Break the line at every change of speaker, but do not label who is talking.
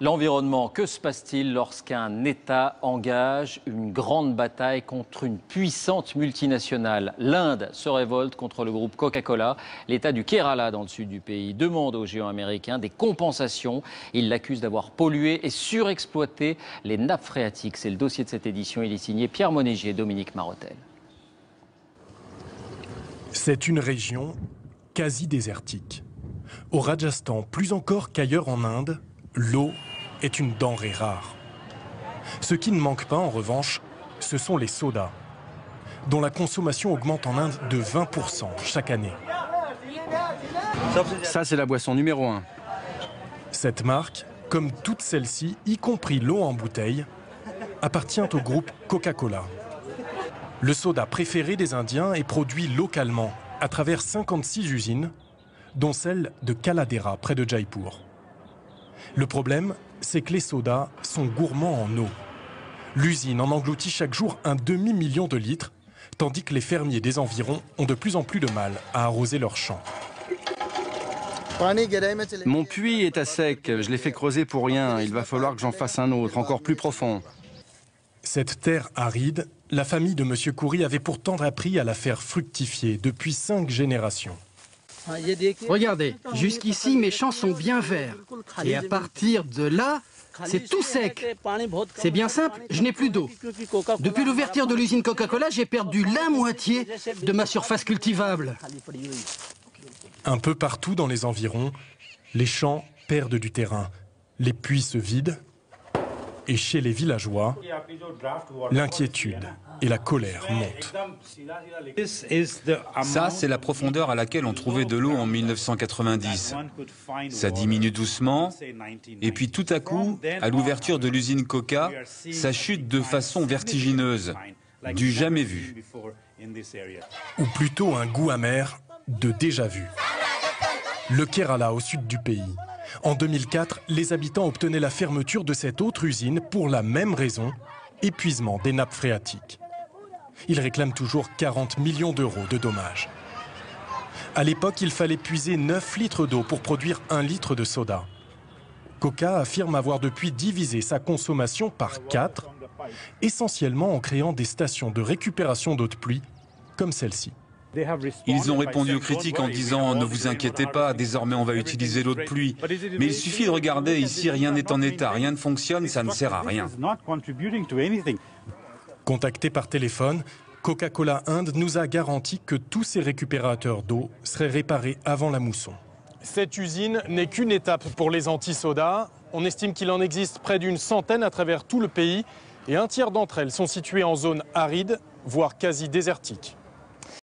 L'environnement, que se passe-t-il lorsqu'un État engage une grande bataille contre une puissante multinationale? L'Inde se révolte contre le groupe Coca-Cola. L'État du Kerala, dans le sud du pays, demande aux géants américains des compensations. Il l'accuse d'avoir pollué et surexploité les nappes phréatiques. C'est le dossier de cette édition. Il est signé Pierre Monégier et Dominique Marotel.
C'est une région quasi désertique. Au Rajasthan, plus encore qu'ailleurs en Inde, l'eau est une denrée rare. Ce qui ne manque pas, en revanche, ce sont les sodas, dont la consommation augmente en Inde de 20% chaque année.
Ça, c'est la boisson numéro 1.
Cette marque, comme toutes celles-ci, y compris l'eau en bouteille, appartient au groupe Coca-Cola. Le soda préféré des Indiens est produit localement à travers 56 usines, dont celle de Kaladera, près de Jaipur. Le problème, c'est que les sodas sont gourmands en eau. L'usine en engloutit chaque jour un demi-million de litres, tandis que les fermiers des environs ont de plus en plus de mal à arroser leurs champs.
Mon puits est à sec, je l'ai fait creuser pour rien. Il va falloir que j'en fasse un autre, encore plus profond.
Cette terre aride, la famille de M. Khoury avait pourtant appris à la faire fructifier depuis 5 générations.
Regardez, jusqu'ici mes champs sont bien verts. Et à partir de là, c'est tout sec. C'est bien simple, je n'ai plus d'eau. Depuis l'ouverture de l'usine Coca-Cola, j'ai perdu la moitié de ma surface cultivable.
Un peu partout dans les environs, les champs perdent du terrain, les puits se vident. Et chez les villageois, l'inquiétude et la colère montent.
Ça, c'est la profondeur à laquelle on trouvait de l'eau en 1990. Ça diminue doucement, et puis tout à coup, à l'ouverture de l'usine Coca, ça chute de façon vertigineuse, du jamais vu.
Ou plutôt un goût amer de déjà-vu. Le Kerala, au sud du pays. En 2004, les habitants obtenaient la fermeture de cette autre usine pour la même raison, épuisement des nappes phréatiques. Ils réclament toujours 40 millions d'euros de dommages. À l'époque, il fallait puiser 9 litres d'eau pour produire 1 litre de soda. Coca affirme avoir depuis divisé sa consommation par 4, essentiellement en créant des stations de récupération d'eau de pluie comme celle-ci.
Ils ont répondu aux critiques en disant « Ne vous inquiétez pas, désormais on va utiliser l'eau de pluie ». Mais il suffit de regarder, ici rien n'est en état, rien ne fonctionne, ça ne sert à rien.
Contacté par téléphone, Coca-Cola Inde nous a garanti que tous ces récupérateurs d'eau seraient réparés avant la mousson. Cette usine n'est qu'une étape pour les anti-sodas. On estime qu'il en existe près d'une centaine à travers tout le pays et un tiers d'entre elles sont situées en zone aride, voire quasi désertique.